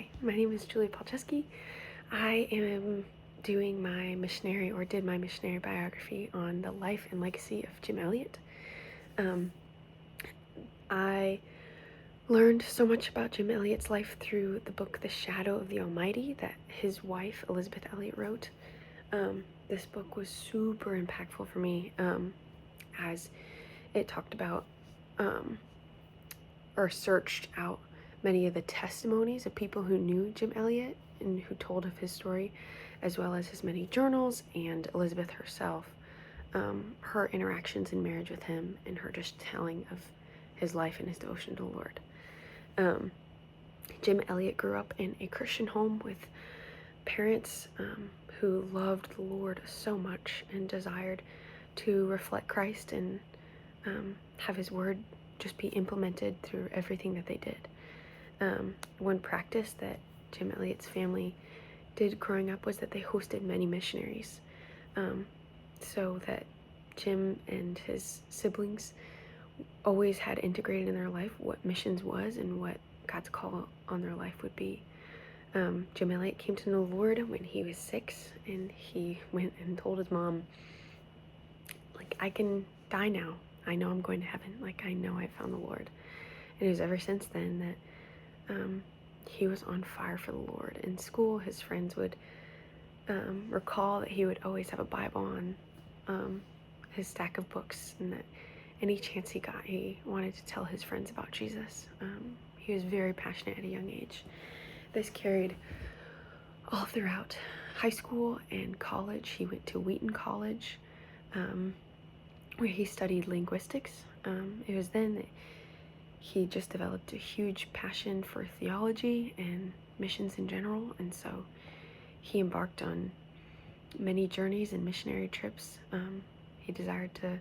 Hi, my name is Julie Palczewski. I am doing my missionary, or did my missionary biography on the life and legacy of Jim Elliot. I learned so much about Jim Elliot's life through the book The Shadow of the Almighty that his wife, Elizabeth Elliot, wrote. This book was super impactful for me as it talked about or searched out many of the testimonies of people who knew Jim Elliot and who told of his story, as well as his many journals and Elizabeth herself, her interactions in marriage with him, and her just telling of his life and his devotion to the Lord. Jim Elliot grew up in a Christian home with parents who loved the Lord so much and desired to reflect Christ and have his word just be implemented through everything that they did. One practice that Jim Elliot's family did growing up was that they hosted many missionaries, so that Jim and his siblings always had integrated in their life what missions was and what God's call on their life would be. Jim Elliot came to know the Lord when he was 6, and he went and told his mom, like, I can die now. I know I'm going to heaven. Like, I know I found the Lord. And it was ever since then that he was on fire for the Lord. In school, his friends would recall that he would always have a Bible on his stack of books, and that any chance he got, he wanted to tell his friends about Jesus. He was very passionate at a young age. This carried all throughout high school and college. He went to Wheaton College, where he studied linguistics. It was then that he just developed a huge passion for theology and missions in general, and so he embarked on many journeys and missionary trips. He desired to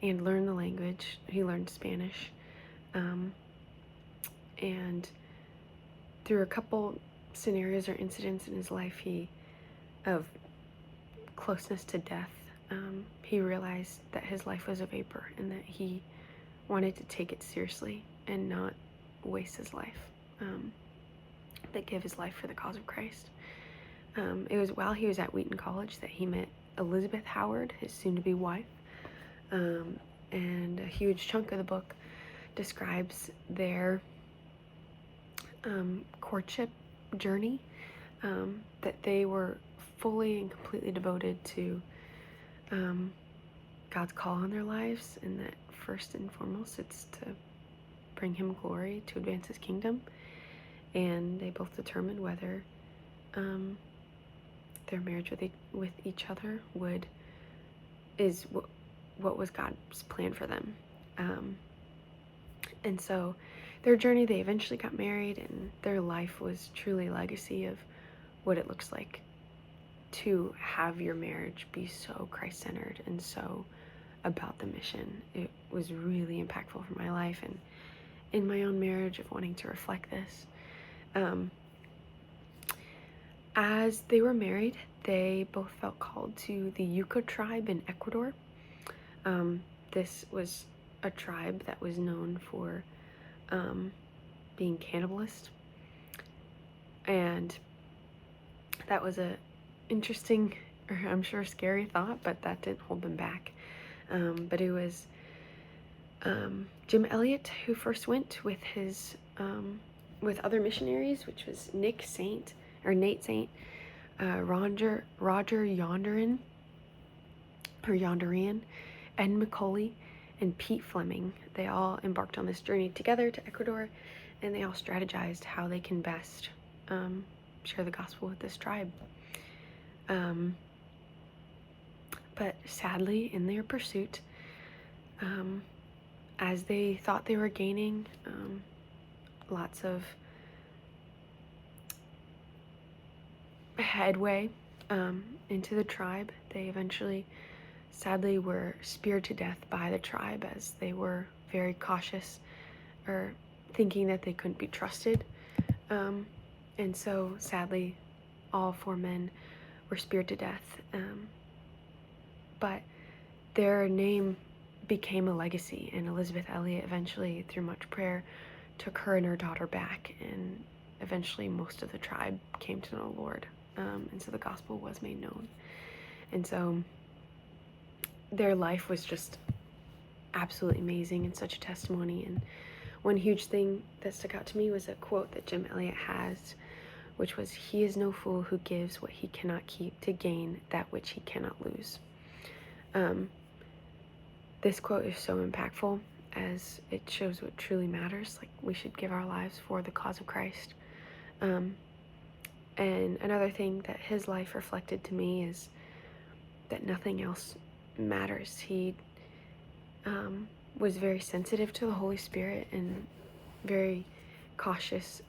and learn the language. He learned Spanish, and through a couple scenarios or incidents in his life of closeness to death, he realized that his life was a vapor and that he wanted to take it seriously and not waste his life, but give his life for the cause of Christ. It was while he was at Wheaton College that he met Elizabeth Howard, his soon-to-be wife, and a huge chunk of the book describes their courtship journey, that they were fully and completely devoted to God's call on their lives, and that first and foremost it's to bring him glory, to advance his kingdom. And they both determined whether their marriage with each other is what was God's plan for them. And so their journey, they eventually got married, and their life was truly a legacy of what it looks like to have your marriage be so Christ-centered and so about the mission. It was really impactful for my life and in my own marriage of wanting to reflect this. As they were married, they both felt called to the Yucca tribe in Ecuador. This was a tribe that was known for being cannibalist, and that was a interesting, or I'm sure scary thought, but that didn't hold them back. But it was Jim Elliot who first went with his with other missionaries, which was Nate Saint, Roger Yonderian, Ed McCauley, and Pete Fleming. They all embarked on this journey together to Ecuador, and they all strategized how they can best share the gospel with this tribe. But sadly, in their pursuit, as they thought they were gaining lots of headway into the tribe, they eventually, sadly, were speared to death by the tribe, as they were very cautious, or thinking that they couldn't be trusted. And so, sadly, all 4 men were speared to death. But their name became a legacy, and Elizabeth Elliot eventually, through much prayer, took her and her daughter back and eventually most of the tribe came to know the Lord. And so the gospel was made known. And so their life was just absolutely amazing and such a testimony. And one huge thing that stuck out to me was a quote that Jim Elliot has, which was, "He is no fool who gives what he cannot keep to gain that which he cannot lose." This quote is so impactful, as it shows what truly matters. Like, we should give our lives for the cause of Christ. And another thing that his life reflected to me is that nothing else matters. He was very sensitive to the Holy Spirit and very cautious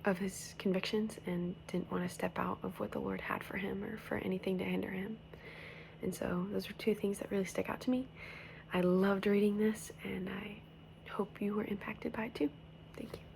of his convictions, and didn't want to step out of what the Lord had for him or for anything to hinder him. And so those are two things that really stick out to me. I loved reading this, and I hope you were impacted by it too. Thank you.